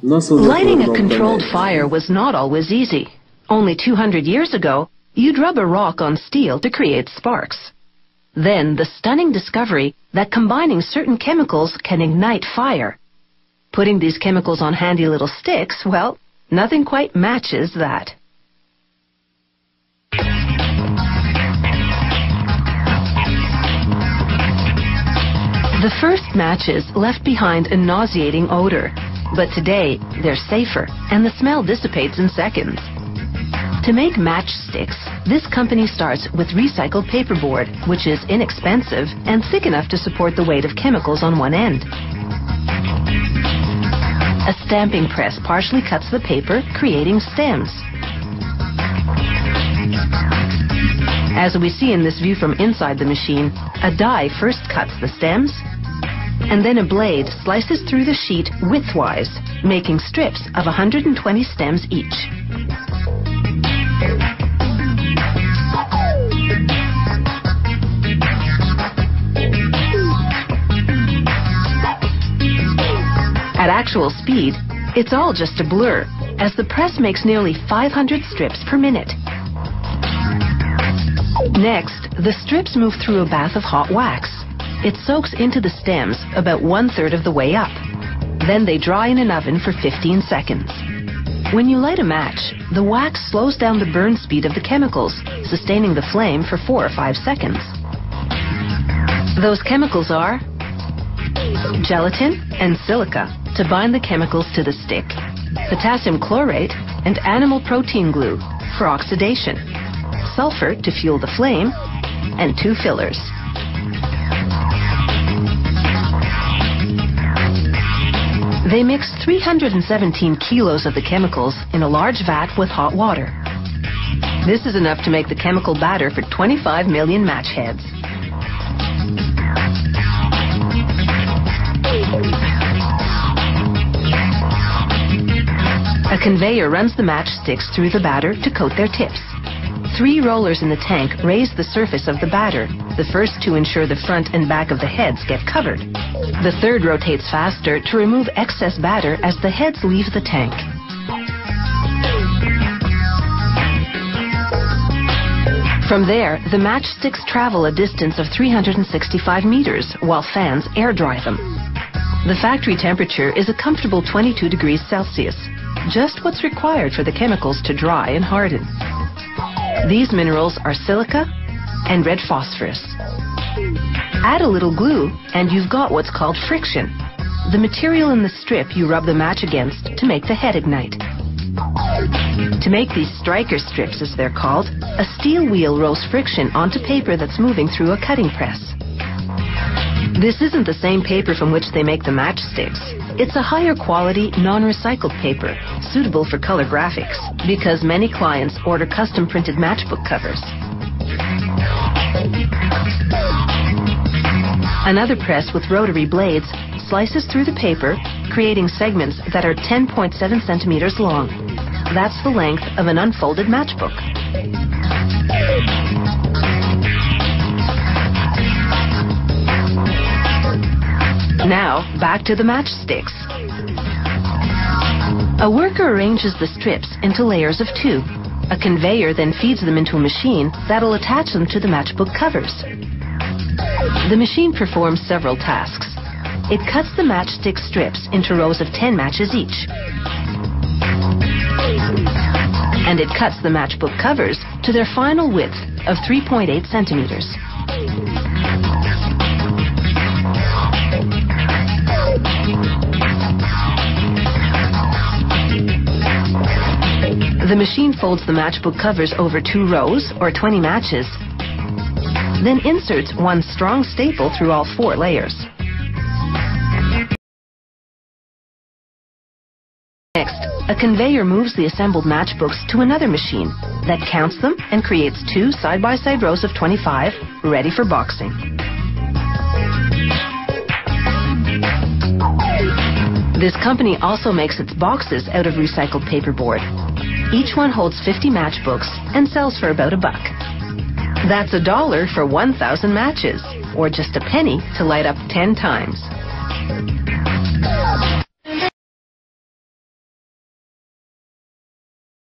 Nasıl Lighting a yapılır controlled doktor? fire was not always easy. Only 200 years ago, you'd rub a rock on steel to create sparks. Then the stunning discovery that combining certain chemicals can ignite fire. Putting these chemicals on handy little sticks, well, nothing quite matches that. The first matches left behind a nauseating odor, but today they're safer and the smell dissipates in seconds. To make matchsticks, this company starts with recycled paperboard, which is inexpensive and thick enough to support the weight of chemicals on one end. A stamping press partially cuts the paper, creating stems. As we see in this view from inside the machine, a die first cuts the stems, and then a blade slices through the sheet widthwise, making strips of 120 stems each. At actual speed, it's all just a blur, as the press makes nearly 500 strips per minute. Next, the strips move through a bath of hot wax. It soaks into the stems about 1/3 of the way up. Then they dry in an oven for 15 seconds. When you light a match, the wax slows down the burn speed of the chemicals, sustaining the flame for 4 or 5 seconds. Those chemicals are gelatin and silica to bind the chemicals to the stick, potassium chlorate and animal protein glue for oxidation, sulfur to fuel the flame, and 2 fillers. They mix 317 kilos of the chemicals in a large vat with hot water. This is enough to make the chemical batter for 25 million match heads. A conveyor runs the matchsticks through the batter to coat their tips. 3 rollers in the tank raise the surface of the batter, the first to ensure the front and back of the heads get covered. The third rotates faster to remove excess batter as the heads leave the tank. From there, the matchsticks travel a distance of 365 meters while fans air dry them. The factory temperature is a comfortable 22 degrees Celsius, just what's required for the chemicals to dry and harden. These minerals are silica and red phosphorus. Add a little glue and you've got what's called friction, the material in the strip you rub the match against to make the head ignite. To make these striker strips, as they're called, a steel wheel rolls friction onto paper that's moving through a cutting press. This isn't the same paper from which they make the matchsticks. It's a higher quality, non-recycled paper, suitable for color graphics, because many clients order custom printed matchbook covers. Another press with rotary blades slices through the paper, creating segments that are 10.7 centimeters long. That's the length of an unfolded matchbook. Now, back to the matchsticks. A worker arranges the strips into layers of 2. A conveyor then feeds them into a machine that'll attach them to the matchbook covers. The machine performs several tasks. It cuts the matchstick strips into rows of 10 matches each. And it cuts the matchbook covers to their final width of 3.8 centimeters. The machine folds the matchbook covers over 2 rows, or 20 matches, then inserts one strong staple through all 4 layers. Next, a conveyor moves the assembled matchbooks to another machine that counts them and creates 2 side-by-side rows of 25, ready for boxing. This company also makes its boxes out of recycled paperboard. Each one holds 50 matchbooks and sells for about $1. That's $1 for 1,000 matches, or just a penny to light up 10 times.